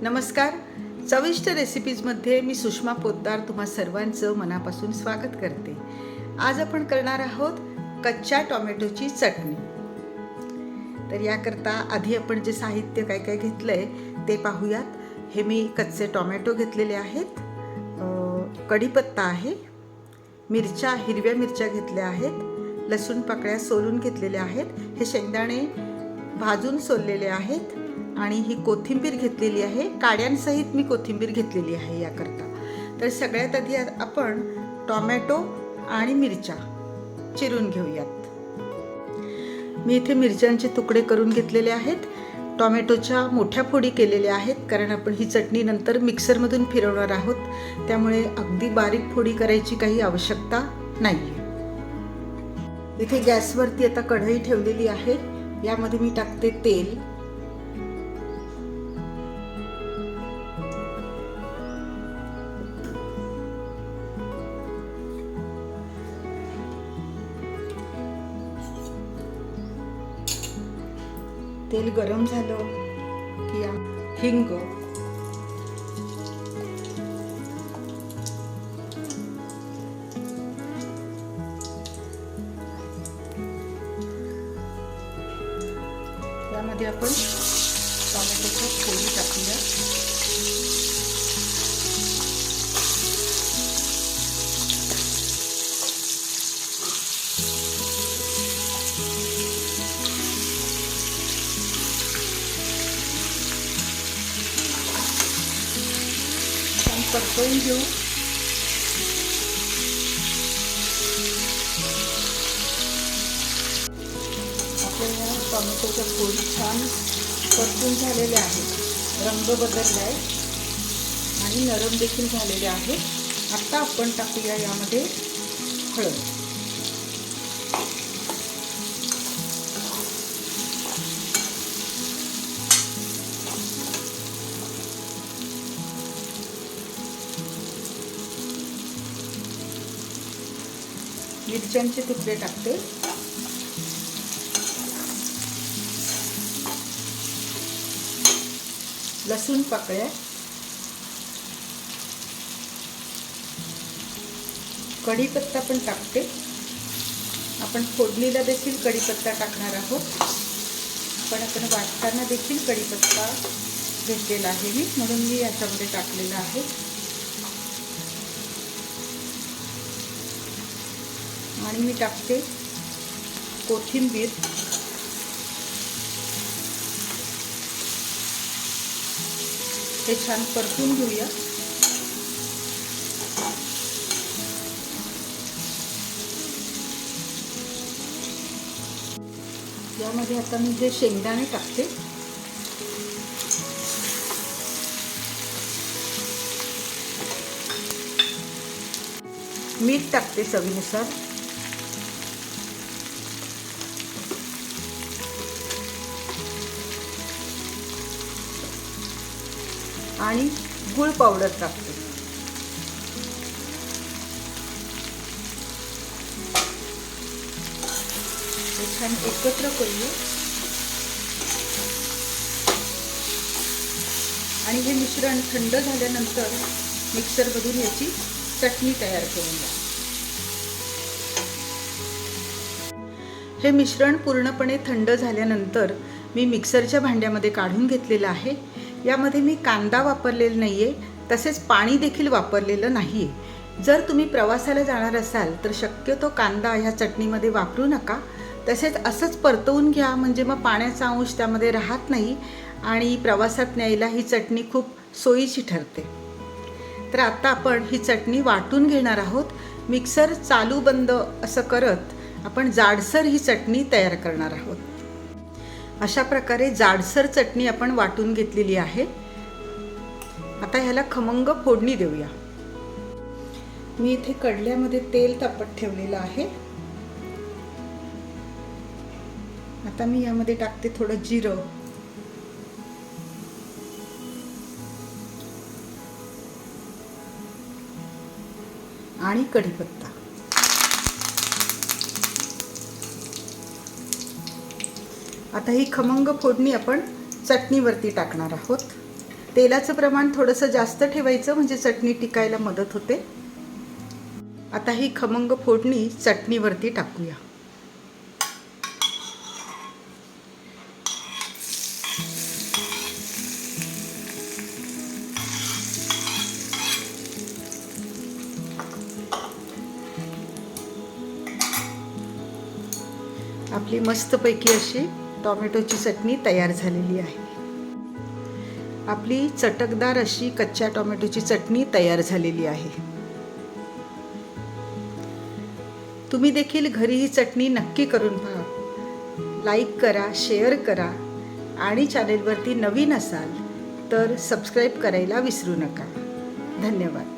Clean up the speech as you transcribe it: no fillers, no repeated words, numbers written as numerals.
नमस्कार. चविष्ट रेसिपीजमध्ये मी सुषमा पोद्दार तुम्हा सर्वांचं मनापासून स्वागत करते. आज आपण करणार आहोत कच्च्या टोमॅटोची चटणी. तर याकरता आधी आपण जे साहित्य काय काय घेतलं आहे ते पाहूयात. हे मी कच्चे टोमॅटो घेतलेले आहेत, कढीपत्ता आहे, मिरच्या, हिरव्या मिरच्या घेतल्या आहेत, लसूण पाकळ्या सोलून घेतलेल्या आहेत, हे शेंगदाणे भाजून सोललेले आहेत आणि ही कोथिंबीर घेतलेली आहे. काड्यांसहित मी कोथिंबीर घेतलेली आहे याकरता. तर सगळ्यात आधी आपण टोमॅटो आणि मिरच्या चिरून घेऊयात. मी इथे मिरच्यांचे तुकडे करून घेतलेले आहेत. टोमॅटोच्या मोठ्या फोडी केलेल्या आहेत, कारण आपण ही चटणी नंतर मिक्सरमधून फिरवणार आहोत, त्यामुळे अगदी बारीक फोडी करायची काही आवश्यकता नाही. इथे गॅसवरती आता कढई ठेवलेली आहे. यामध्ये मी टाकते तेल. तेल गरम झालं की हिंग, यामध्ये आपण टोमॅटोच्या फोडी टाकूया. परतवून घेऊ. आपल्याला टोमॅटोच्या फोडी छान परतून झालेल्या आहेत, रंग बदलला आहे आणि नरम देखील झालेले आहेत. आता आपण टाकूया यामध्ये हळद. मिरच्यांचे तुकडे टाकते. लसूण पाकळ्या, कढीपत्ता पण टाकते. आपण फोडणीला देखील कढीपत्ता टाकणार आहोत, पण आपण वाटताना देखील कढीपत्ता घेतलेला आहे मी, म्हणून मी याच्यामध्ये टाकलेला आहे. आणि मी टाकते कोथिंबीर. हे छान परतून घेऊया. यामध्ये आता मी जे शेंगदाणे टाकते. मीठ टाकते चवीनुसार. आणि गूळ पावडर टाकते. हे छान एकत्र करूया आणि हे मिश्रण थंड झाल्यानंतर मिक्सरमधून याची चटणी तयार करूया. हे मिश्रण पूर्णपणे थंड झाल्यानंतर मी मिक्सरच्या भांड्यामध्ये काढून घेतलेलं आहे. यामध्ये मी कांदा वापरलेला नाही आहे, तसेच पाणी देखील वापरलेलं नाही आहे. जर तुम्ही प्रवासाला जाणार असाल तर शक्यतो कांदा ह्या चटणीमध्ये वापरू नका. तसेच असंच परतवून घ्या, म्हणजे मग पाण्याचा अंश त्यामध्ये राहत नाही आणि प्रवासात न्यायला ही चटणी खूप सोयीची ठरते. तर आता आपण ही चटणी वाटून घेणार आहोत. मिक्सर चालू बंद असं करत आपण जाडसर ही चटणी तयार करणार आहोत. अशा प्रकारे जाडसर चटणी आपण वाटून घेतलेली आहे. आता ह्याला खमंग फोडणी देऊया. मी इथे कढल्यामध्ये तेल तापत ठेवलेलं आहे. आता मी यामध्ये टाकते थोडं जिरं, आणि कढीपत्ता. आता ही खमंग फोडणी आपण चटणीवरती टाकणार आहोत. तेलाचं प्रमाण थोडंसं जास्त ठेवायचं म्हणजे चटणी टिकायला मदत होते. आता ही खमंग फोडणी चटणीवरती टाकूया. आपली मस्तपैकी अशी टोमॅटोची चटणी तयार झालेली आहे. आपली चटकदार अशी कच्च्या टोमॅटोची चटणी तयार झालेली आहे. तुम्ही देखील घरी ही चटणी नक्की करून पहा. लाईक करा, शेअर करा आणि चॅनेलवरती नवीन असाल तर सबस्क्राईब करायला विसरू नका. धन्यवाद.